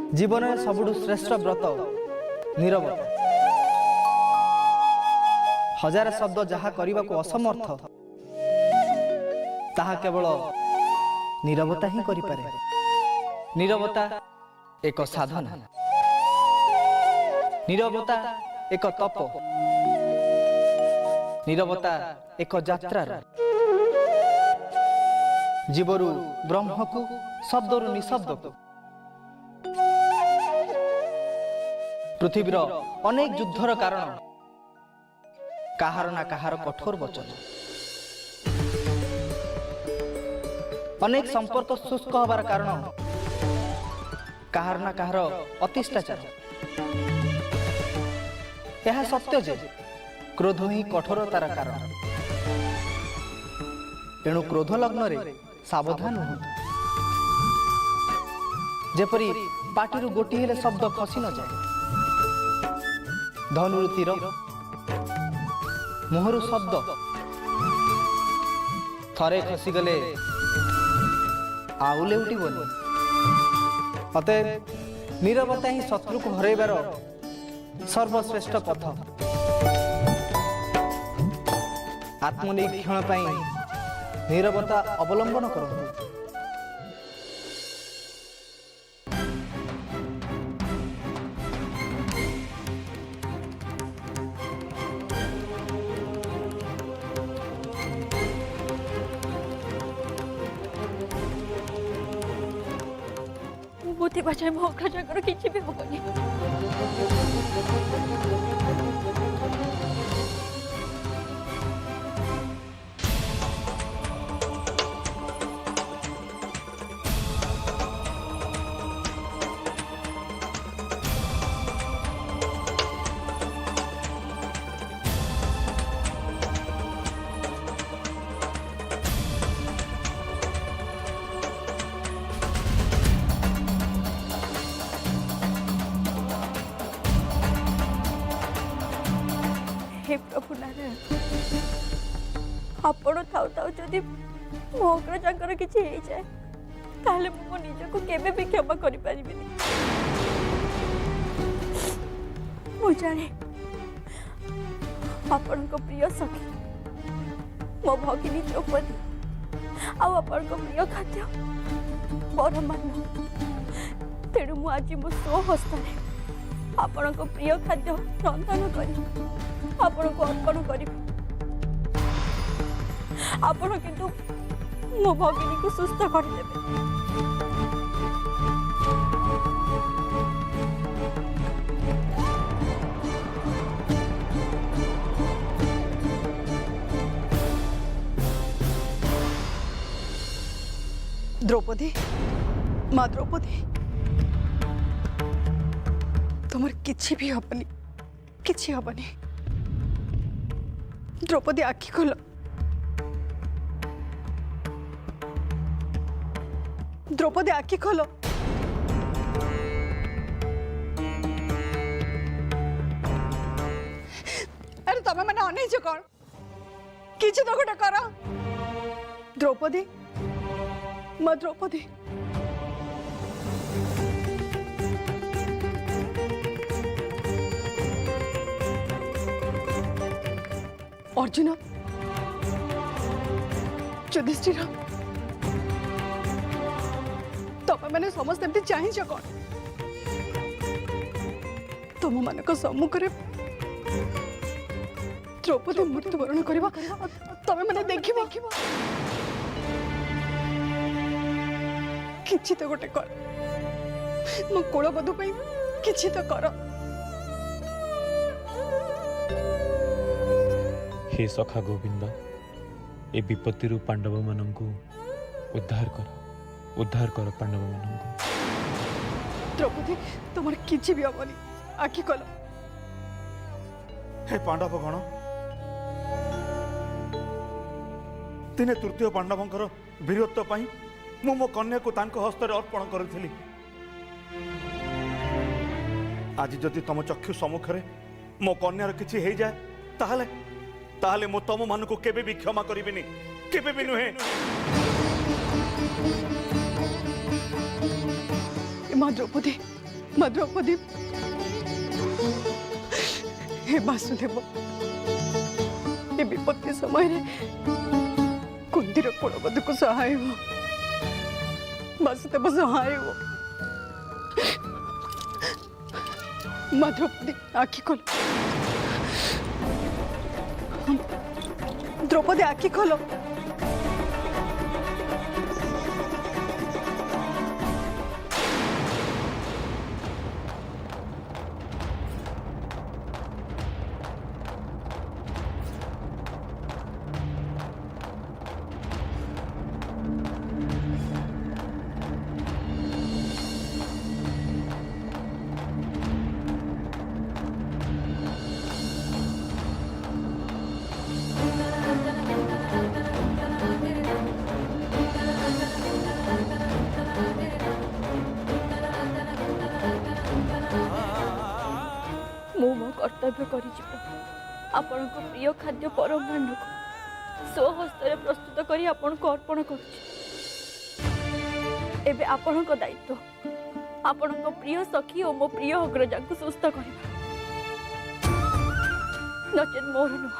जीवन में सबुठु श्रेष्ठ व्रत नीरवता। हजार शब्द जहा करने को असमर्थ ताहा केवल नीरवता ही करिपारे। नीरवता एक साधना, नीरवता एक तप, नीरवता एक यात्रार। जीवरु ब्रह्म को शब्दरु निशब्द को, पृथ्वीर अनेक युद्धर कारण काहार ना काहार कठोर वचन, अनेक संपर्क शुष्क हबार कारण काहार ना काहार अतिष्टाचार। यह सत्य जे क्रोध ही कठोरतार कारण। तेणु क्रोध लग्न रे सावधान हो, जेपरी पाटिरु गोटी हेले शब्द खसी न जाए। धनुरु तीर, मुहरु शब्द थरे खसीगले आउ लेउटिबनी। अतएव नीरवता ही शत्रु को हरैबार सर्वश्रेष्ठ पथ। आत्मनिरीक्षण पई नीरवता अवलंबन करନ୍ତୁ। बुद्धि बचाए मो अग्रजकर किसी भी होनी। हे प्रभु नारायण, आपण थाउ थाउ जदि मो अग्रजकर किसी हो जाए ताहले मो निज को केबे भी क्षमा करि परिबिनी। मु जाने आपण को प्रिय सखी मो भगिनी द्रौपदी आ आपण को प्रिय खाद्य परमान्न। तेणु मु आज मो स्वहस्ते आपण को प्रिय खाद्य रंधन करी आपण को अर्पण करी। आपण किंतु मो भगिनी को सुस्थ कर देबे। द्रौपदी, माँ द्रौपदी, तुमर किछि भी हबनी, किछि हबनी। द्रौपदी आखि खोल, द्रौपदी आखि खोल। अरे तमे मैंने अनेज कौन किछि तो गोटे कर। द्रौपदी, माँ द्रौपदी, अर्जुन, युधिष्ठिर, तमे मैंने समस्त एमती चाहिए कौन? तुम मान सम्मुख द्रौपदी मृत्युवरण करवा तमे मैंने देखिब। किछि तो गोटे कर, मो कुलबधू पई किछि तो कर। हे सखा गोविंद, ए विपत्ति पांडव मानंकु उद्धार कर पांडव मानंकु। द्रौपदी तुम किछि भी हबनी, आखि खोल। हे पांडव गण, दिने तृतीय पांडवंकर वीरत्व पाई मु मो कन्या को तांको हस्तर अर्पण करथिली। आज जदि तम चक्षु सम्मुखरे मो कन्यार किछि हे जाए ताहले ताहले मो तम मान को केबे भी क्षमा करिबिनी, केबे भी नुहे। माँ द्रौपदी माँ द्रौपदी हे वासुदेव ए विपत्ति समय कुंतीर कुलवध को सहाय हो वासुदेव सहाय हो माँ द्रौपदी आखि खोलो द्रौपदी आखि खोलो मो मो कर्तव्य करी आपण को प्रिय खाद्य परमान्न को स्वहस्त प्रस्तुत करी आपण को अर्पण करुछि। एबे आपण को दायित्व आपण को प्रिय सखी और मो प्रिय अग्रजा को सुस्थ करबा नचेत मोर नुह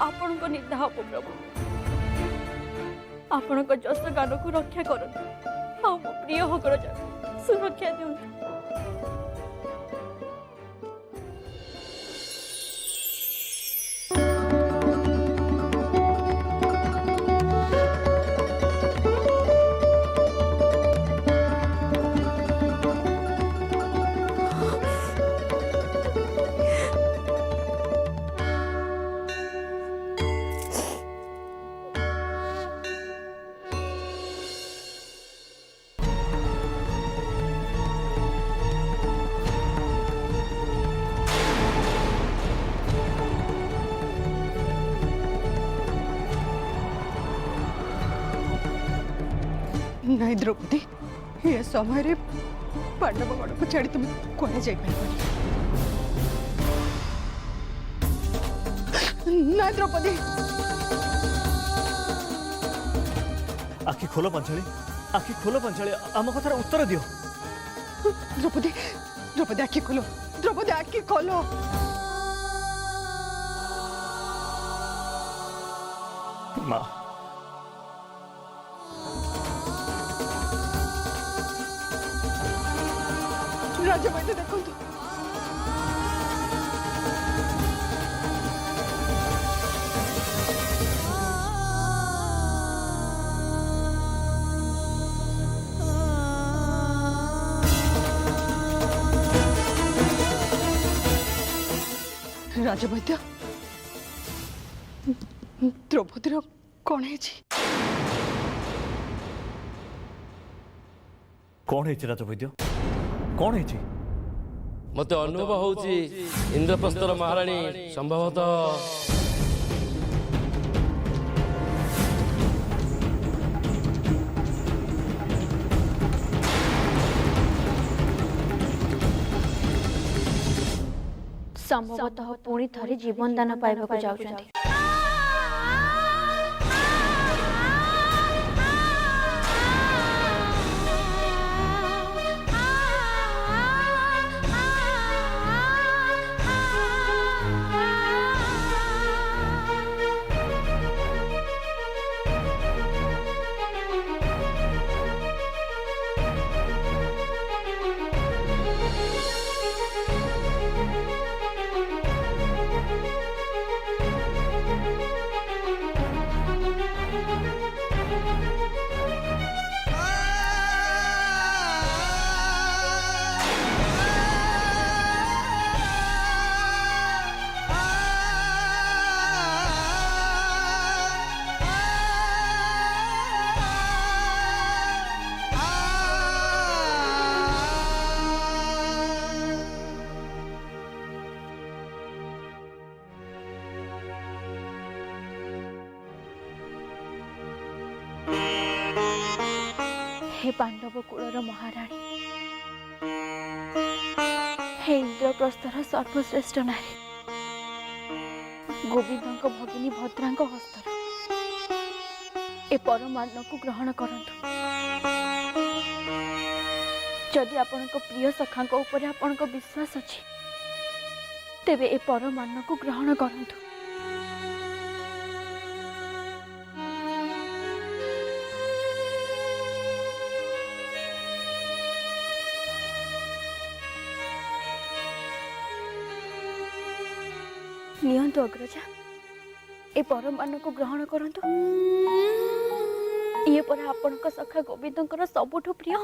आपण को निंदा हो प्रभु आपण को जस गान को रक्षा करन आ मो प्रिय अग्रजा सुरक्षा दियंतु। नहीं द्रौपदी ये समय रे पांडव गण को छाड़ी तुम कहे जाई नहीं द्रौपदी आखि खोलो पंचाली आखि खोलो पंचाली आम कथार उत्तर दियो द्रौपदी द्रौपदी आखि खोलो द्रौपदी आखि खोलो माँ राजा बैठे देखो तो राजा वैद्य द्रौपदी कौन है कौन है राजा वैद्य कौन है मते अनुभव होउची इंद्रप्रस्थर महारानी संभवतः संभवतः पुणी थरे जीवन दान पाइबाकु जाउछन्ति। हे पांडव कुलर महाराणी हे इंद्रप्रस्थर सर्वश्रेष्ठ नारी गोविंद भगिनी भद्रा हस्तर ए परमान्न को ग्रहण करंतु जदि आपणक प्रिय सखा ऊपर आपणक विश्वास अछि तेबे ए परमान को ग्रहण करंतु। नियंतु अग्रजा ए परमान को ग्रहण करंतु। ये पर आपणक सखा गोविंदकर सबुठु प्रिय।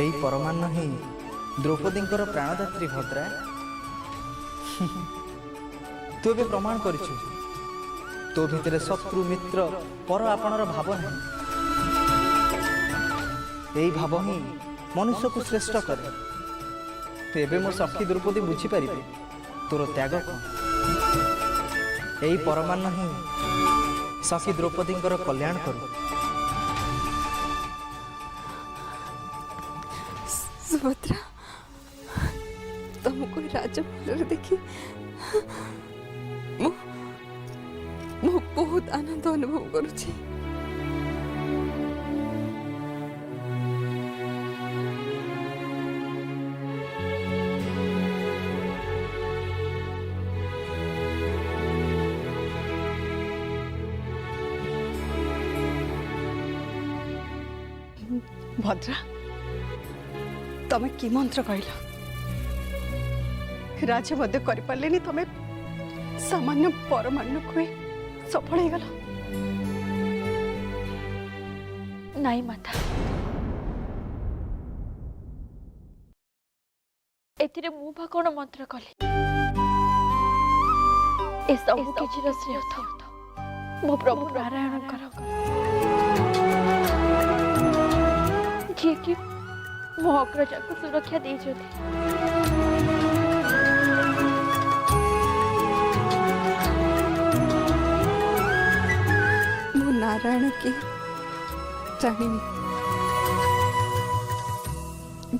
এই পরমান্ন ହିଁ ଦ୍ରୌପଦୀଙ୍କର ପ୍ରାଣଦାତ୍ରୀ ଭଦ୍ରା। ତୁ ଏବେ ପ୍ରମାଣ କରିଛୁ ତୋ ଭିତରେ ଶତ୍ରୁ ମିତ୍ର ପର ଆପଣର ଭାବ ନାହିଁ। ଏହି ଭାବ ହିଁ ମନୁଷ୍ୟକୁ ଶ୍ରେଷ୍ଠ କରେ। ଏବେ ମୋ ସଖୀ ଦ୍ରୌପଦୀ ବୁଝିପାରିବେ ତୋର ତ୍ୟାଗ କ'ଣ। ଏହି ପରମାନ୍ନ ହିଁ ସଖୀ ଦ୍ରୌପଦୀଙ୍କର କଲ୍ୟାଣ କରୁ। सुभद्रा तुमको राजमहल देखी मु बहुत आनंद अनुभव करुछि। भद्रा तमे कि मंत्र कहल राजे मध्य करें तमे सामान्य परमाणु को सफल हो गल। नहीं माता एथिरे मु बा कोन मंत्र कले ए सब किछिर श्रेय मो प्रभु नारायण कर जे कि मो अग्रजा को सुरक्षा दे जोती। मो नारायण की जानिनी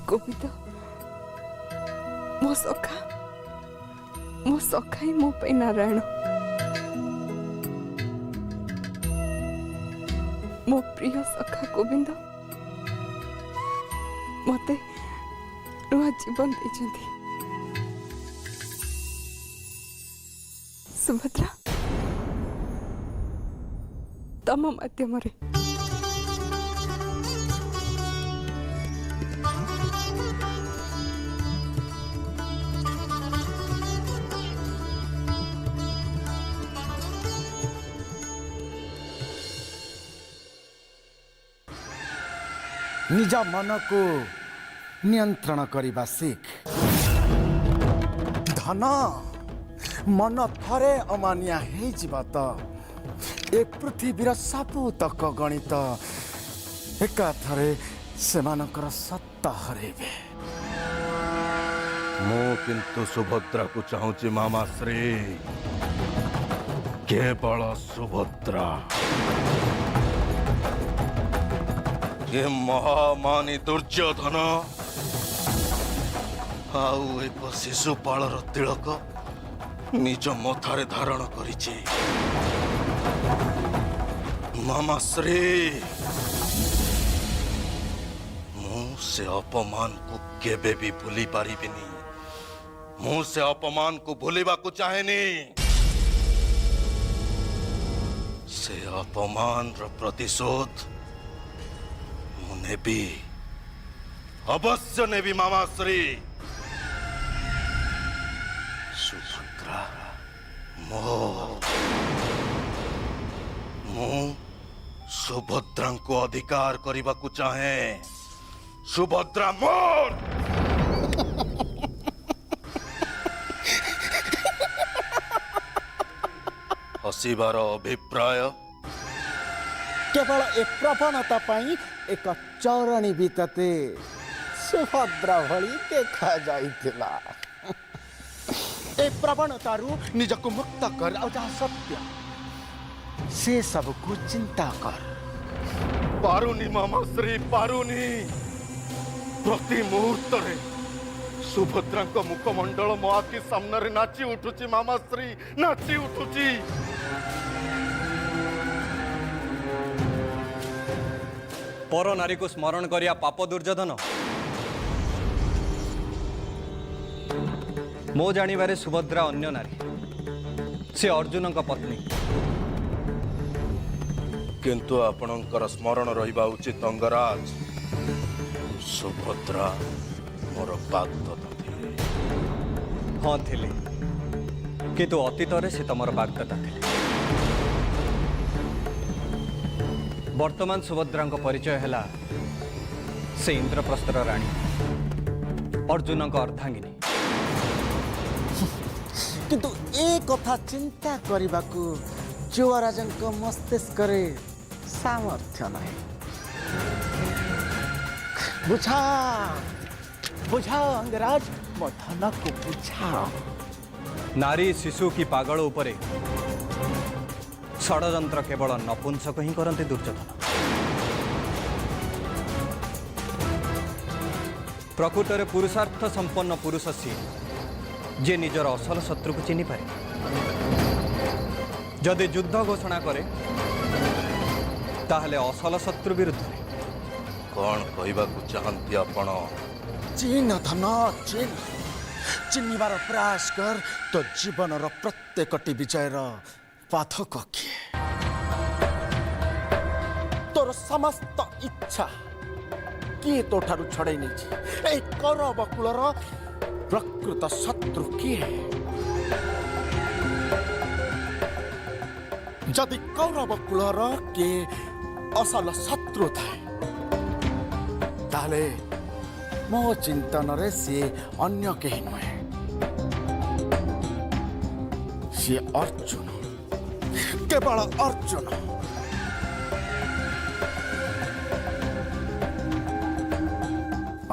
गोविंद मो सखा ही मो पे नारायण। मो प्रिय सखा गोविंद मते नुआ जीवन देछंती। सुभद्रा तम माध्यम रे निज मन को नियंत्रण करने सीख। धन मन थरे अमानिया हो ए पृथ्वीर सबुतक गणित एका थरे सेमानकर सत्ता हरेबे। मु किंतु सुभद्रा को चाहूची मामा श्री केवल सुभद्रा ये महामानी दुर्योधन आउ एक शिशुपालर तिलक निज मथारे धारण करिछि। मामा श्री मु से अपमान को केबे भी भूली पारिबिनी। मु से अपमान को भूलिबा को चाहेनी। से अपमान रो प्रतिशोध नेबी अवश्य नेबी मामा श्री। सुभद्रा ମୁଁ ସୁଭଦ୍ରାଙ୍କୁ ଅଧିକାର କରିବାକୁ ଚାହେଁ। ସୁଭଦ୍ରା ମୋର। ହସିବାର ଅଭିପ୍ରାୟ केवल ए प्रवणता पाई एक चौरणी बीतते सुभद्रा भली देखा जाइथिला। ए प्रवणतारू निजको मुक्त कर और जहाँ सत्य से सबको चिंता कर। पारुनी मामाश्री पारुनी। प्रति मुहूर्त सुभद्रा मुखमंडल मो आखि सामने नाची उठुची मामाश्री नाची उठुची। पर नारी को स्मरण करिया पाप दुर्योधन मो जानिबारे सुभद्रा अन्य नारी से अर्जुन का पत्नी। किंतु आपणकर स्मरण रहिबा उचित अंगराज। सुभद्रा मोर बागदत्ता थिले। हाँ थिले किंतु अतीत रे से तमर बागदत्ता थिले। वर्तमान सुभद्रा परिचय है से इंद्रप्रस्थर राणी अर्जुन का अर्धांगिनी। किंतु ए कथा चिंता करने को युवराजन को मस्तिष्क रे सामर्थ्य नहीं। बुझा बुझाओ अंगराज मो धन को बुझाओ। नारी शिशु की पागल उपरे षड़यंत्र केवल नपुंसक ही करते दुर्योधन। प्रकृत में पुरुषार्थ संपन्न पुरुष सी जे निजर असल शत्रु को चिन्ह पारे। जदि युद्ध घोषणा करे ताहले असल शत्रु विरुद्ध कौन कहवा चाहती आपण? चिन्ह धन चिन्ह चिन्हबार प्रयास कर तो जीवन प्रत्येकटी विजयर पाथक किए। तोर समस्त इच्छा किए तो ठारू छड़े नहीं। कौरव कुलर प्रकृत शत्रु किए? जदि कौरव कुलर के असल शत्रु थाए ताले मो चिंतन रे सी अन्य कहीं नुहे सी अर्जुन केवल अर्जुन।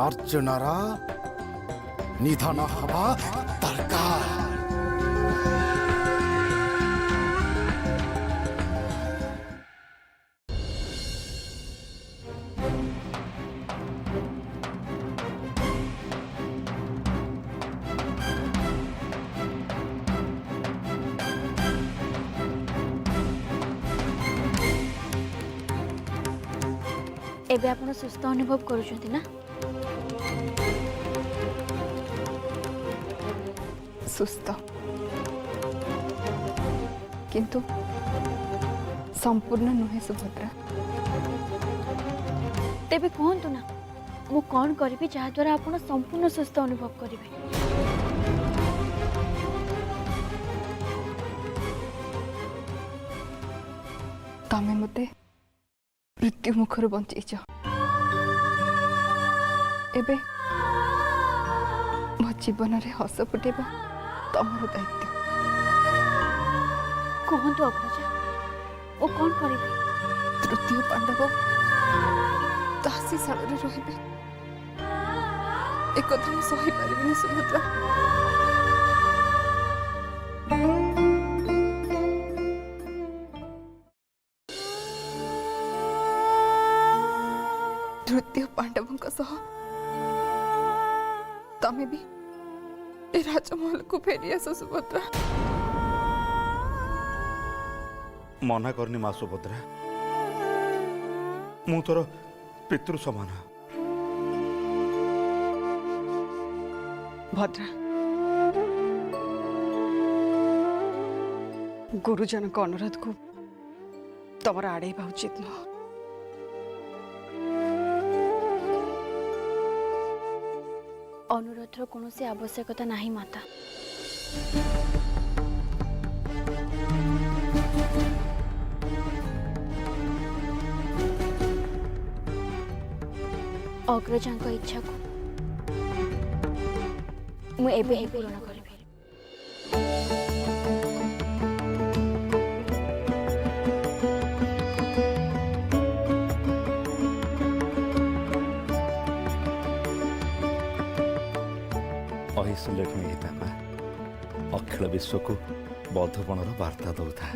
अर्जुनर निधन हवा दरकार। एबे आपण सुस्थ अनुभव करूछंती ना? सुस्थ किंतु संपूर्ण नुहे सुभद्रा। तेबे कहतु ना मु कौन करी जहाँ द्वारा आपण संपूर्ण सुस्थ अनुभव करेंगे? तमें मते मृत्यु मुखर बंचीच। एबे मो जीवन रे हस फुटेबा तमर दायित्व। कहतु अग्रजा ओ कौन करेंगे? तृतीय पांडव दासी शाल रे एक कथा सही पारिबिनी सुभद्रा। तृतीय पांडवों सह तमें भी ए राजमहल को फेरी आस सुभद्रा। मना करनी माँ सुभद्रा। मु तोर पितृ समान। भद्रा गुरुजन को अनुरोध को तमर आड़ेबा उचित नुह। अनुरोधर कौन आवश्यकता नहीं माता। अग्रजांक इच्छा को मु एबे ही पूर्ण करिबे। अहिसु लेखनी बाबा अखिल विश्व को बौद्धपणर वार्ता दौथा।